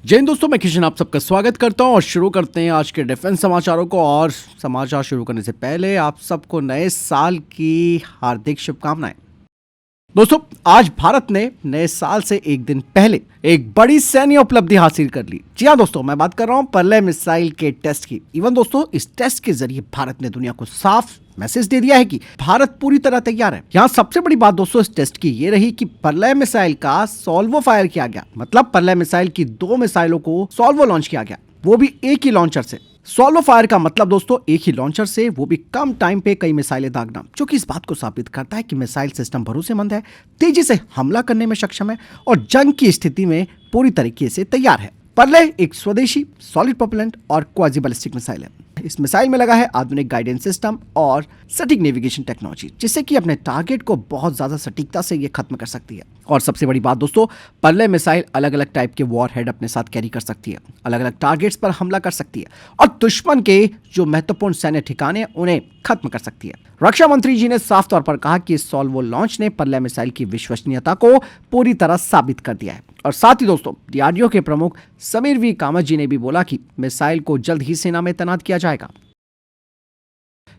जय हिंद दोस्तों, मैं किशन आप सबका स्वागत करता हूं और शुरू करते हैं आज के डिफेंस समाचारों को। और समाचार शुरू करने से पहले आप सबको नए साल की हार्दिक शुभकामनाएं। दोस्तों, आज भारत ने नए साल से एक दिन पहले एक बड़ी सैन्य उपलब्धि हासिल कर ली। जी हाँ दोस्तों, मैं बात कर रहा हूं पर्ले मिसाइल के टेस्ट की। इवन दोस्तों, इस टेस्ट के जरिए भारत ने दुनिया को साफ मैसेज दे दिया है कि भारत पूरी तरह तैयार है। यहाँ सबसे बड़ी बात दोस्तों इस टेस्ट की ये रही कि पर्ले मिसाइल का सॉल्वो फायर किया गया। मतलब पर्ले मिसाइल की 2 मिसाइलों को सॉल्वो लॉन्च किया गया, वो भी एक ही लॉन्चर से। सॉल्वो फायर का मतलब दोस्तों एक ही लॉन्चर से, वो भी कम टाइम पे कई मिसाइलें दागना, जो कि इस बात को साबित करता है कि मिसाइल सिस्टम भरोसेमंद है, तेजी से हमला करने में सक्षम है और जंग की स्थिति में पूरी तरीके से तैयार है। पर्ले एक स्वदेशी सॉलिड प्रोपेलेंट और क्वाजी बैलिस्टिक मिसाइल है। इस मिसाइल में लगा है आधुनिक गाइडेंस सिस्टम और सटीक नेविगेशन टेक्नोलॉजी, जिससे कि अपने टारगेट को बहुत ज्यादा सटीकता से ये खत्म कर सकती है। और सबसे बड़ी बात दोस्तों, पर्ले मिसाइल अलग अलग टाइप के वॉर हेड अपने साथ कैरी कर सकती है, अलग अलग टारगेट्स पर हमला कर सकती है और दुश्मन के जो महत्वपूर्ण सैन्य ठिकाने उन्हें खत्म कर सकती है। रक्षा मंत्री जी ने साफ तौर पर कहा कि सॉल्वो लॉन्च ने पर्ले मिसाइल की विश्वसनीयता को पूरी तरह साबित कर दिया है। और साथ ही दोस्तों, डीआरडीओ के प्रमुख समीर वी कामत जी ने भी बोला कि मिसाइल को जल्द ही सेना में तैनात किया जाएगा।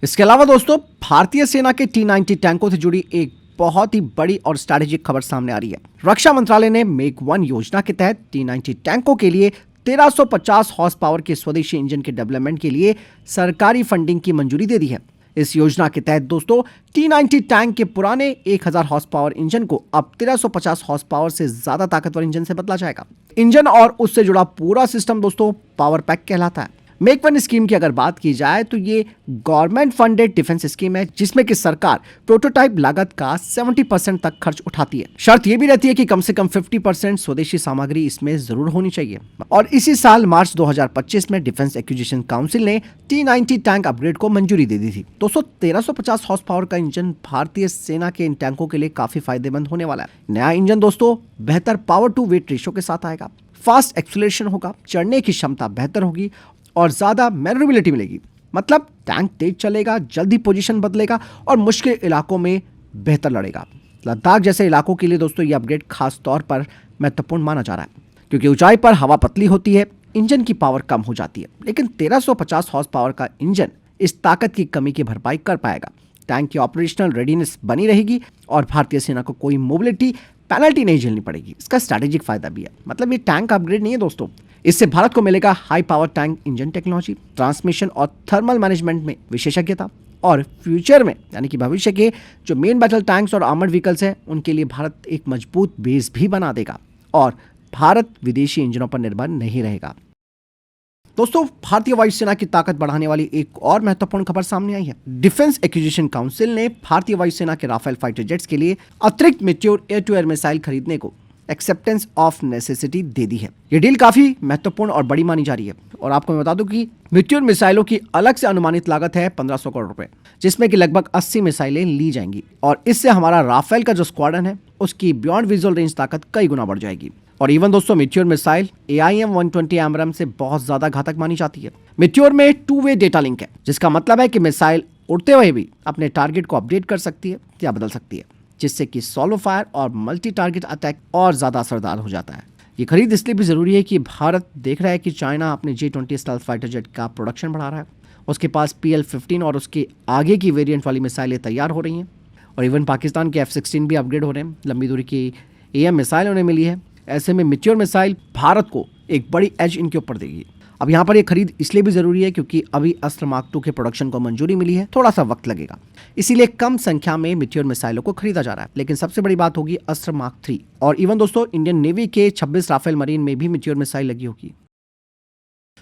इसके अलावा दोस्तों, भारतीय सेना के T-90 टैंकों से जुड़ी एक बहुत ही बड़ी और स्ट्रैटेजिक खबर सामने आ रही है। रक्षा मंत्रालय ने मेक 1 योजना के तहत T-90 टैंकों के लिए 1350 हॉर्स पावर के स्वदेशी इंजन के डेवलपमेंट के लिए सरकारी फंडिंग की मंजूरी दे दी है। इस योजना के तहत दोस्तों T-90 टैंक के पुराने 1000 हॉर्स पावर इंजन को अब 1350 हॉर्स पावर से ज्यादा ताकतवर इंजन से बदला जाएगा। इंजन और उससे जुड़ा पूरा सिस्टम दोस्तों पावर पैक कहलाता है। मेक 1 स्कीम की अगर बात की जाए तो ये गवर्नमेंट फंडेड डिफेंस स्कीम है, जिसमें कि सरकार प्रोटोटाइप लागत का 70% तक खर्च उठाती है। शर्त ये भी रहती है कि कम से कम 50% स्वदेशी सामग्री इसमें जरूर होनी चाहिए। और इसी साल मार्च 2025 में डिफेंस एक्विजिशन काउंसिल ने T-90 टैंक अपग्रेड को मंजूरी दे दी थी। दोस्तों, 1350 हॉर्स पावर का इंजन भारतीय सेना के इन टैंकों के लिए काफी फायदेमंद होने वाला है। नया इंजन दोस्तों बेहतर पावर टू वेट रेशो के साथ आएगा, फास्ट एक्सीलरेशन होगा, चढ़ने की क्षमता बेहतर होगी और ज्यादा मैन्यूरेबिलिटी मिलेगी। मतलब टैंक तेज चलेगा, जल्दी पोजीशन बदलेगा और मुश्किल इलाकों में बेहतर लड़ेगा। लद्दाख जैसे इलाकों के लिए दोस्तों ये अपग्रेड खास तौर पर महत्वपूर्ण माना जा रहा है, क्योंकि ऊंचाई पर हवा पतली होती है, इंजन की पावर कम हो जाती है, लेकिन 1350 हॉर्स पावर का इंजन इस ताकत की कमी की भरपाई कर पाएगा। टैंक की ऑपरेशनल रेडीनेस बनी रहेगी और भारतीय सेना को कोई मोबिलिटी पेनल्टी नहीं झेलनी पड़ेगी। इसका स्ट्रैटेजिक फायदा भी है। मतलब ये टैंक अपग्रेड नहीं है दोस्तों, इससे भारत को मिलेगा high power tank engine technology, transmission और थर्मल मैनेजमेंट में विशेषज्ञता और फ्यूचर में यानी कि भविष्य के जो मेन बैटल टैंक्स और आर्मर्ड व्हीकल्स हैं उनके लिए भारत एक मजबूत बेस भी बना देगा और भारत विदेशी इंजनों पर निर्भर नहीं रहेगा। दोस्तों, भारतीय वायुसेना की ताकत बढ़ाने वाली एक और महत्वपूर्ण खबर सामने आई है। डिफेंस एक्विजिशन काउंसिल ने भारतीय वायुसेना के राफेल फाइटर जेट्स के लिए अतिरिक्त Meteor air to air missile खरीदने को एक्सेप्टेंस ऑफ नेसेसिटी दे दी है। ये डील काफी महत्वपूर्ण और बड़ी मानी जा रही है। और आपको मैं बता दूं कि मेट्योर मिसाइलों की अलग से अनुमानित लागत है 1500 करोड़ रुपए, जिसमें कि लगभग 80 मिसाइलें ली जाएंगी और इससे हमारा राफेल का जो स्क्वाड्रन है उसकी बियॉन्ड विजुअल रेंज ताकत कई गुना बढ़ जाएगी। और इवन दोस्तों, मेट्योर मिसाइल AIM-120 एमरम से बहुत ज्यादा घातक मानी जाती है। मेट्योर में 2-वे डेटा लिंक है, जिसका मतलब है कि मिसाइल उड़ते हुए भी अपने टारगेट को अपडेट कर सकती है या बदल सकती है, जिससे कि सॉलो फायर और मल्टी टारगेट अटैक और ज्यादा असरदार हो जाता है। ये खरीद इसलिए भी जरूरी है कि भारत देख रहा है कि चाइना अपने J-20 स्टेल्थ फाइटर जेट का प्रोडक्शन बढ़ा रहा है। उसके पास PL-15 और उसके आगे की वेरिएंट वाली मिसाइलें तैयार हो रही हैं और इवन पाकिस्तान के F-16 भी अपग्रेड हो रहे हैं। लंबी दूरी की AM मिसाइल उन्हें मिली है। ऐसे में मेट्योर मिसाइल भारत को एक बड़ी एज इनके ऊपर देगी। अब यहाँ पर ये खरीद इसलिए भी जरूरी है क्योंकि अभी अस्त्र मार्क 2 के प्रोडक्शन को मंजूरी मिली है, थोड़ा सा वक्त लगेगा, इसीलिए कम संख्या में मेट्योर मिसाइलों को खरीदा जा रहा है। लेकिन सबसे बड़ी बात होगी अस्त्र मार्क 3 और इवन दोस्तों इंडियन नेवी के 26 राफेल मरीन में भी मेट्योर मिसाइल लगी होगी।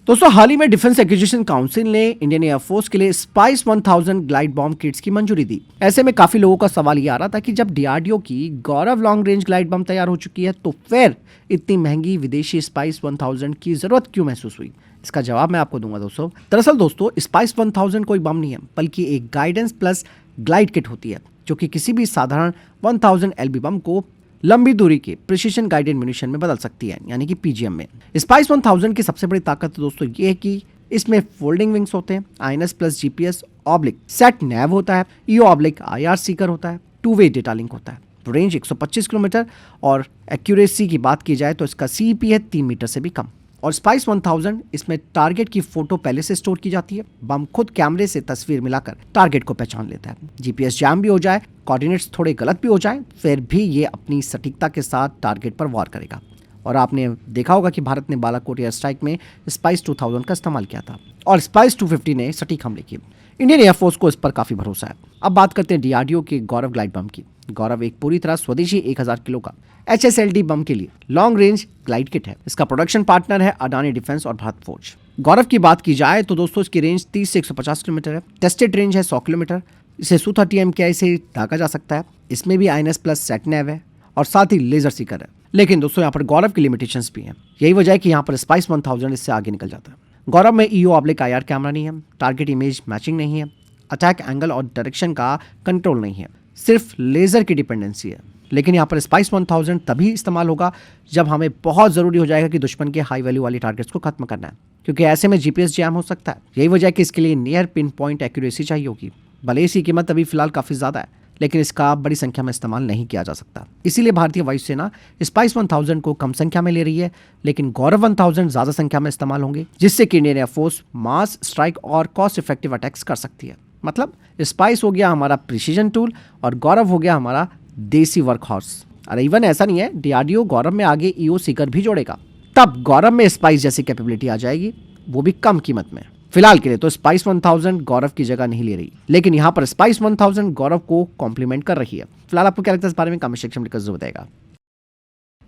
दोस्तों, हाल ही में डिफेंस एक्विजिशन काउंसिल ने इंडियन एयरफोर्स के लिए स्पाइस 1000 ग्लाइड बॉम्ब किट्स की मंजूरी दी। ऐसे में काफी लोगों का सवाल ये आ रहा था कि जब डीआरडीओ की गौरव लॉन्ग रेंज ग्लाइड बम तैयार हो चुकी है तो फिर इतनी महंगी विदेशी स्पाइस 1000 की जरूरत क्यों महसूस हुई। इसका जवाब मैं आपको दूंगा दोस्तों। दरअसल दोस्तों, स्पाइस 1000 कोई बम नहीं है, बल्कि एक गाइडेंस प्लस ग्लाइड किट होती है, जो कि किसी भी साधारण 1000 LB बम को लंबी दूरी के प्रिसिशन गाइडेड म्यूनिशन में बदल सकती है, यानी कि PGM में। स्पाइस 1000 की सबसे बड़ी ताकत दोस्तों ये है कि इसमें फोल्डिंग विंग्स होते हैं, INS plus GPS oblique set nav होता है, EO ऑब्लिक IR सीकर होता है, 2-वे डेटा लिंक होता है, रेंज 125 किलोमीटर और एक्यूरेसी की बात की जाए तो इसका CEP है 3 मीटर से भी कम। और स्पाइस 1000 इसमें टारगेट की फोटो पहले से स्टोर की जाती है। बम खुद कैमरे से तस्वीर मिलाकर टारगेट को पहचान लेता है। जीपीएस जैम भी हो जाए, कोऑर्डिनेट्स थोड़े गलत भी हो जाए, फिर भी ये अपनी सटीकता के साथ टारगेट पर वार करेगा। और आपने देखा होगा कि भारत ने बालाकोट एयर स्ट्राइक में स्पाइस 2000 का इस्तेमाल किया था और स्पाइस 250 ने सटीक हमले किए। इंडियन एयरफोर्स को इस पर काफी भरोसा है। अब बात करते हैं डीआरडीओ के गौरव ग्लाइड बम की। गौरव एक पूरी तरह स्वदेशी 1000 किलो का HSLD बम के लिए लॉन्ग रेंज ग्लाइड किट है। इसका प्रोडक्शन पार्टनर है अडानी डिफेंस और भारत फोर्ज। गौरव की बात की जाए तो दोस्तों इसकी रेंज 30 से 150 किलोमीटर है। टेस्टेड रेंज है 100 किलोमीटर। इसे Su-30 MKI से ढाका जा सकता है। इसमें भी INS प्लस सेटनैव है और साथ ही लेजर सीकर है। लेकिन दोस्तों यहाँ पर गौरव की लिमिटेशंस भी हैं। यही वजह है कि यहाँ पर स्पाइस 1000 इससे आगे निकल जाता है। गौरव में EO/IR कैमरा नहीं है, टारगेट इमेज मैचिंग नहीं है, अटैक एंगल और डायरेक्शन का कंट्रोल नहीं है, सिर्फ लेजर की डिपेंडेंसी है। लेकिन यहाँ पर स्पाइस 1000 तभी इस्तेमाल होगा जब हमें बहुत ज़रूरी हो जाएगा कि दुश्मन के हाई वैल्यू वाली टारगेट्स को खत्म करना है, क्योंकि ऐसे में जीपीएस जैम हो सकता है। यही वजह है कि इसके लिए नियर पिन पॉइंट एक्यूरेसी चाहिए होगी। भले इसकी कीमत अभी फिलहाल काफ़ी ज़्यादा है, लेकिन इसका बड़ी संख्या में इस्तेमाल नहीं किया जा सकता। इसीलिए भारतीय वायुसेना स्पाइस 1000 को कम संख्या में ले रही है, लेकिन गौरव 1000 ज़्यादा संख्या में इस्तेमाल होंगे, जिससे कि इंडियन एयरफोर्स मास स्ट्राइक और कॉस्ट इफेक्टिव अटैक्स कर सकती है। मतलब स्पाइस हो गया हमारा प्रिसीजन टूल और गौरव हो गया हमारा देसी वर्क हॉर्स। अरे इवन ऐसा नहीं है, डीआरडीओ गौरव में आगे EO सीकर भी जोड़ेगा, तब गौरव में स्पाइस जैसी कैपेबिलिटी आ जाएगी, वो भी कम कीमत में। फिलहाल के लिए तो स्पाइस 1000 गौरव की जगह नहीं ले रही, लेकिन यहाँ पर स्पाइस 1000 गौरव को कॉम्प्लीमेंट कर रही है। फिलहाल आपको क्या लगता है इस बारे में कमेंट सेक्शन में लिखकर जरूर बताएगा।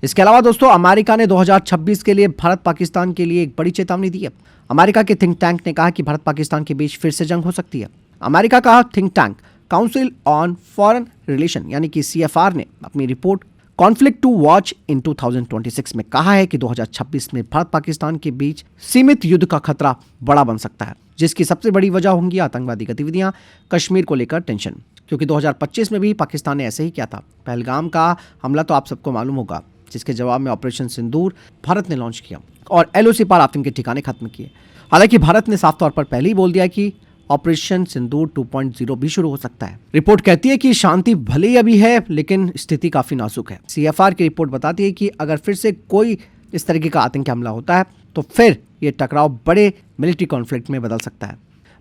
इसके अलावा दोस्तों अमेरिका ने 2026 के लिए भारत पाकिस्तान के लिए एक बड़ी चेतावनी दी है। अमेरिका के थिंक टैंक ने कहा कि भारत पाकिस्तान के बीच फिर से जंग हो सकती है। अमेरिका का think tank Council on Foreign Relation यानी कि CFR ने अपनी report conflict to watch in 2026 में कहा है कि 2026 में भारत पाकिस्तान के बीच सीमित युद्ध का खतरा बड़ा बन सकता है, जिसकी सबसे बड़ी वजह होंगी आतंकवादी गतिविधियां, कश्मीर को लेकर टेंशन। क्योंकि 2025 में भी पाकिस्तान ने ऐसे ही किया था। पहलगाम का हमला तो आप सबको मालूम होगा, जिसके जवाब में ऑपरेशन सिंदूर भारत ने लॉन्च किया और LOC पार आतंक के ठिकाने खत्म किए। हालांकि भारत ने साफ तौर पर पहले ही बोल दिया कि ऑपरेशन सिंदूर 2.0 भी शुरू हो सकता है। रिपोर्ट कहती है कि शांति भले ही अभी है, लेकिन स्थिति काफी नाजुक है। CFR की रिपोर्ट बताती है कि अगर फिर से कोई इस तरीके का आतंकी हमला होता है तो फिर ये टकराव बड़े मिलिट्री कॉन्फ्लिक्ट में बदल सकता है।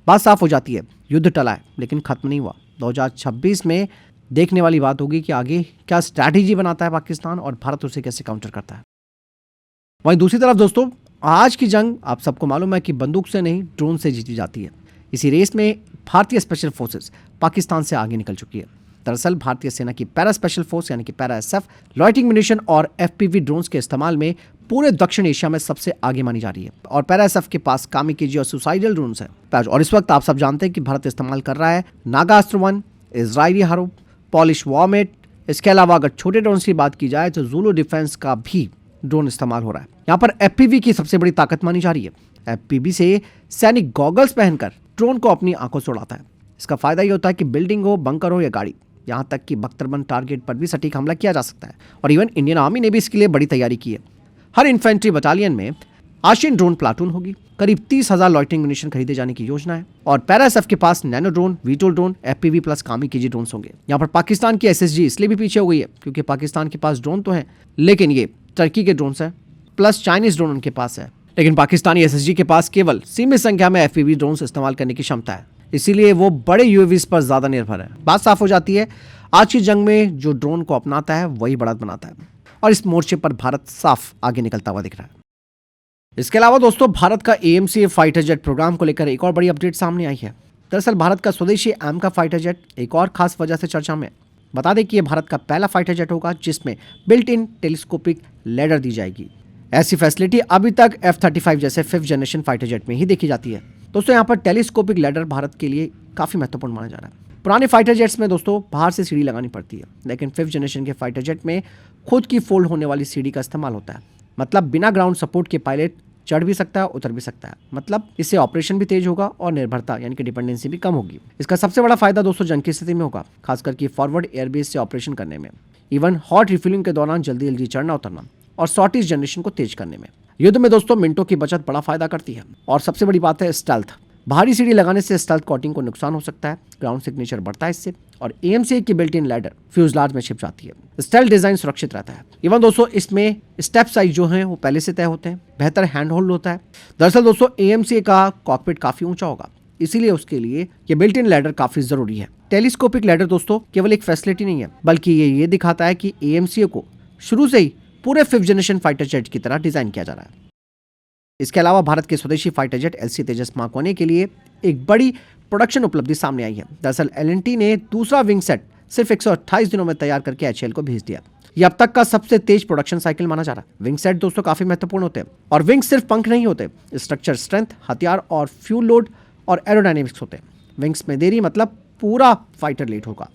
बात साफ हो जाती है, युद्ध टला है लेकिन खत्म नहीं हुआ। 2026 में देखने वाली बात होगी कि आगे क्या स्ट्रैटेजी बनाता है पाकिस्तान और भारत उसे कैसे काउंटर करता है। वहीं दूसरी तरफ दोस्तों आज की जंग आप सबको मालूम है कि बंदूक से नहीं ड्रोन से जीती जाती है। इसी रेस में भारतीय स्पेशल फोर्सेस पाकिस्तान से आगे निकल चुकी है। दरअसल भारतीय सेना की पैरा स्पेशल फोर्स यानी कि पैरा SF लॉइटिंग म्यूनिशन और FPV ड्रोन्स के इस्तेमाल में पूरे दक्षिण एशिया में सबसे आगे मानी जा रही है और पैरा SF के पास कामिकेजी और सुसाइडल ड्रोन्स है। और इस वक्त आप सब जानते हैं कि भारत इस्तेमाल कर रहा है नागास्त्र 1, इजरायली हारूप, पॉलिश वॉर्मेट। इसके अलावा अगर छोटे ड्रोन की बात की जाए तो ज़ुलू डिफेंस का भी ड्रोन इस्तेमाल हो रहा है। यहाँ पर FPV की सबसे बड़ी ताकत मानी जा रही है। FPV से सैनिक गॉगल्स पहनकर ड्रोन को अपनी आंखों से उड़ाता है। इसका फायदा ये होता है कि बिल्डिंग हो, बंकर हो या गाड़ी, यहाँ तक कि बख्तरबंद टारगेट पर भी सटीक हमला किया जा सकता है। और इवन इंडियन आर्मी ने भी इसके लिए बड़ी तैयारी की है। हर इन्फेंट्री बटालियन में आशियन ड्रोन प्लाटून होगी। करीब 30,000 लॉइटिंग म्यूनिशन खरीदे जाने की योजना है और पैरा SF के पास nano drone, VTOL drone, FPV plus kamikaze drone होंगे। यहाँ पर पाकिस्तान की SSG इसलिए भी पीछे हो गई है क्योंकि पाकिस्तान के पास ड्रोन तो है, लेकिन ये टर्की के ड्रोन है प्लस चाइनीज ड्रोन उनके पास है। लेकिन पाकिस्तानी SSG के पास केवल सीमित संख्या में FPV ड्रोन्स इस्तेमाल करने की क्षमता है, इसीलिए वो बड़े UAVs पर ज्यादा निर्भर है। बात साफ हो जाती है, आज की जंग में जो ड्रोन को अपनाता है वही बढ़त बनाता है और इस मोर्चे पर भारत साफ आगे निकलता हुआ दिख रहा है। इसके अलावा दोस्तों भारत का AMCA फाइटर जेट प्रोग्राम को लेकर एक और बड़ी अपडेट सामने आई है। दरअसल भारत का स्वदेशी AMCA फाइटर जेट एक और खास वजह से चर्चा में। बता दें कि यह भारत का पहला फाइटर जेट होगा जिसमें बिल्ट इन टेलीस्कोपिक लेडर दी जाएगी। ऐसी फैसिलिटी अभी तक F-35 जैसे 5th जनरेशन फाइटर जेट में ही देखी जाती है। दोस्तों यहाँ पर टेलीस्कोपिक लेडर भारत के लिए काफी महत्वपूर्ण माना जा रहा है। पुराने फाइटर जेट्स में दोस्तों बाहर से सीढ़ी लगानी पड़ती है, लेकिन 5th जनरेशन के फाइटर जेट में खुद की फोल्ड होने वाली सीढ़ी का इस्तेमाल होता है। मतलब बिना ग्राउंड सपोर्ट के पायलट चढ़ भी सकता है, उतर भी सकता है। मतलब इससे ऑपरेशन भी तेज होगा और निर्भरता यानी कि डिपेंडेंसी भी कम होगी। इसका सबसे बड़ा फायदा दोस्तों जंग की स्थिति में होगा, खासकर कि फॉरवर्ड एयरबेस से ऑपरेशन करने में, इवन हॉट रिफ्यूलिंग के दौरान जल्दी जल्दी चढ़ना उतरना और शॉर्टेज जनरेशन को तेज करने में। युद्ध में दोस्तों मिनटों की बचत बड़ा फायदा करती है और सबसे बड़ी बात है स्टेल्थ। भारी सीढ़ी लगाने से स्टेल्थ कोटिंग को नुकसान हो सकता है, ग्राउंड सिग्नेचर बढ़ता है इससे, और AMC की बिल्ट इन लैडर फ्यूजलाज में छिप जाती है। स्टेल्थ डिजाइन सुरक्षित रहता है। इवन दोस्तों इसमें स्टेप साइज जो है वो पहले से तय होते हैं, बेहतर हैंड होल्ड होता है। दरअसल दोस्तों AMC का कॉकपिट काफी ऊंचा होगा, इसीलिए उसके लिए ये बिल्ट इन लैडर काफी जरूरी है। टेलीस्कोपिक लैडर दोस्तों केवल एक फैसिलिटी नहीं है, बल्कि ये दिखाता है कि AMC को शुरू से ही पूरे 5th जनरेशन फाइटर जेट की तरह डिजाइन किया जा रहा है। इसके अलावा भारत के स्वदेशी फाइटर जेट LC तेजस मार्क 1 के लिए एक बड़ी प्रोडक्शन उपलब्धि सामने आई है। दरअसल L&T ने दूसरा विंग सेट सिर्फ 128 दिनों में तैयार करके HAL को भेज दिया। यह अब तक का सबसे तेज प्रोडक्शन साइकिल माना जा रहा है। विंग सेट दोस्तों काफी महत्वपूर्ण होते हैं, और विंग सिर्फ पंख नहीं होते, स्ट्रक्चर, स्ट्रेंथ, हथियार और फ्यूल लोड और एरोडायनेमिक्स होते हैं। विंग्स में देरी मतलब पूरा फाइटर लेट होगा।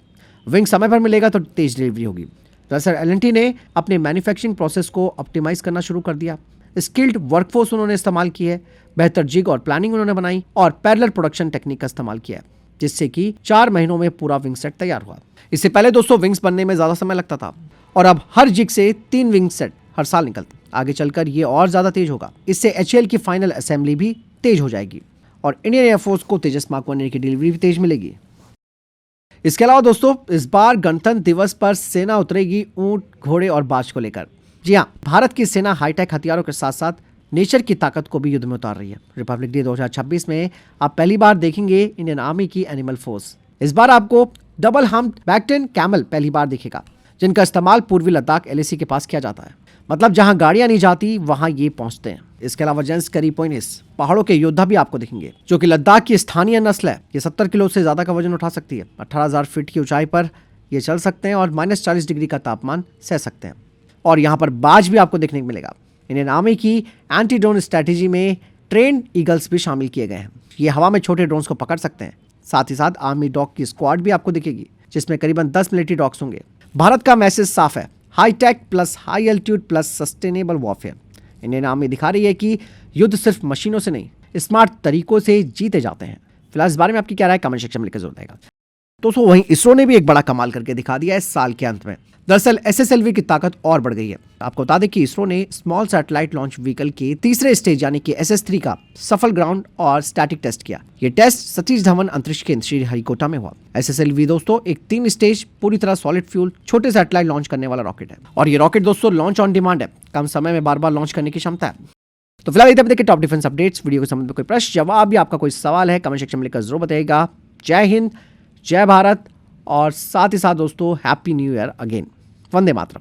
विंग समय पर मिलेगा तो तेज डिलीवरी होगी। दरअसल L&T ने अपने मैन्युफैक्चरिंग प्रोसेस को ऑप्टिमाइज करना शुरू कर दिया। स्किल्ड वर्कफोर्स उन्होंने इस्तेमाल की है, बेहतर जिग और प्लानिंग उन्होंने बनाई, और पैरेलल प्रोडक्शन टेक्निक का इस्तेमाल किया है, जिससे कि 4 महीनों में पूरा विंग सेट तैयार हुआ। इससे पहले दोस्तों विंग्स बनने में ज्यादा समय लगता था, और अब हर जिग से 3 विंग सेट हर साल निकलते। आगे चलकर ये और ज्यादा तेज होगा। इससे HAL की फाइनल असेंबली भी तेज हो जाएगी, और इंडियन एयरफोर्स को तेजस मार्क 1 की डिलीवरी भी तेज मिलेगी। इसके अलावा दोस्तों इस बार गणतंत्र दिवस पर सेना उतरेगी ऊंट, घोड़े और बाज को लेकर। जी हाँ, भारत की सेना हाईटेक हथियारों के साथ साथ नेचर की ताकत को भी युद्ध में उतार रही है। रिपब्लिक डे 2026 में आप पहली बार देखेंगे इंडियन आर्मी की एनिमल फोर्स। इस बार आपको डबल हम्प्ड बैक्टेन कैमल पहली बार दिखेगा, जिनका इस्तेमाल पूर्वी लद्दाख LAC के पास किया जाता है। मतलब जहां गाड़ियां नहीं जाती वहां ये पहुंचते हैं। इसके अलावा जेंस करीपोइनिस पहाड़ों के योद्धा भी आपको दिखेंगे, जो कि लद्दाख की स्थानीय नस्ल है। ये 70 किलो से ज्यादा का वजन उठा सकती है। 18,000 फीट की ऊंचाई पर ये चल सकते हैं और -40 डिग्री का तापमान सह सकते हैं। और यहाँ पर बाज भी आपको देखने को मिलेगा। इंडियन आर्मी की एंटी ड्रोन स्ट्रैटेजी में ट्रेन ईगल्स भी शामिल किए गए हैं। ये हवा में छोटे ड्रोन्स को पकड़ सकते हैं। साथ ही साथ आर्मी डॉग की स्क्वाड भी आपको दिखेगी, जिसमें करीबन 10 मिलिट्री डॉग्स होंगे। भारत का मैसेज साफ है, high tech plus high altitude plus sustainable warfare. Indian army दिखा रही है कि युद्ध सिर्फ मशीनों से नहीं, स्मार्ट तरीकों से जीते जाते हैं। फिलहाल इस बारे में आपकी क्या राय, कमेंट सेक्शन में लिखकर जरूर देगा। दोस्तों वहीं इसरो ने भी एक बड़ा कमाल करके दिखा दिया है इस साल के अंत में। दरअसल SSLV की ताकत और बढ़ गई है। आपको बता दें कि इसरो ने स्मॉल सैटेलाइट लॉन्च व्हीकल के तीसरे स्टेज यानी कि SS3 का सफल ग्राउंड और स्टैटिक टेस्ट किया। ये टेस्ट सतीश धवन अंतरिक्ष केंद्र श्रीहरिकोटा में हुआ। SSLV दोस्तों एक 3 स्टेज पूरी तरह सॉलिड फ्यूल छोटे सैटेलाइट लॉन्च करने वाला रॉकेट है, और ये रॉकेट दोस्तों लॉन्च ऑन डिमांड है। कम समय में बार बार लॉन्च करने की क्षमता है। तो फिलहाल इधर देखिए टॉप डिफेंस अपडेट्स। वीडियो के संबंध में कोई प्रश्न, जवाब या आपका कोई सवाल है, कमेंट सेक्शन में लिखकर जरूर बताइएगा। जय हिंद, जय भारत, और साथ ही साथ दोस्तों happy new year again. Vande Mataram.